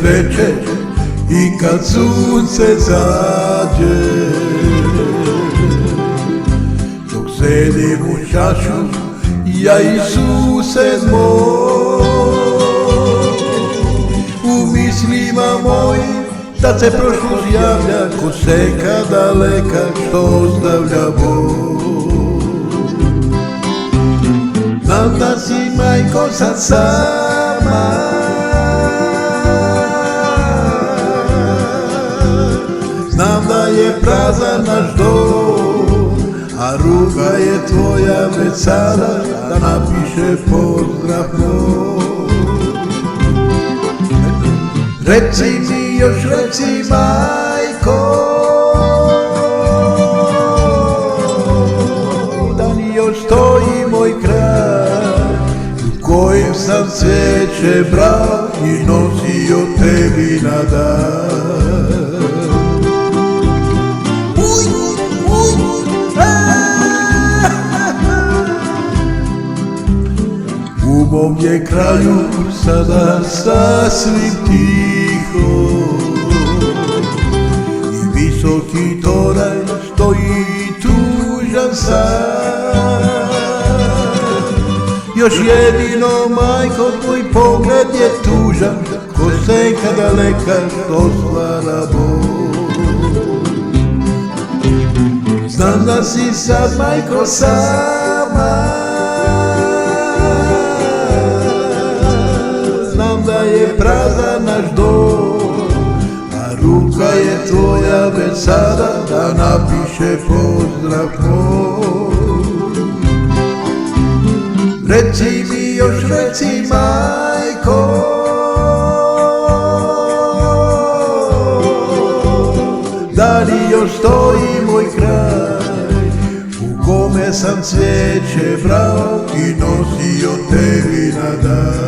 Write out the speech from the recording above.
večer i kad sunce zađe, dok sedim u čašu, ja Isuse moj, u mislima mojim tad se prošlost javlja ko seka daleka što ostavlja bol. Znam da si, majko, sad sama, znam da je prazan naš dom, a ruka je tvoja već sada da napiše pozdrav moj. Reci mi, još reci, majko, da li još stoji moj kraj u kojem sam cveće brao i nosio tebi na dan. U mom je kraju sada sasvim tiho i visoki toranj stoji tužan sam. Još jedino, majko, tvoj pogled je tužan ko senka daleka što stvara bol. Znam da si sad, majko, sama, znam da je prazan naš dom, a ruka je tvoja već sada da napiše pozdrav moj. Reci mi, još reci, majko, da li još stoji moj kraj u kome sam cvijeće brao i nosio tebi na dan.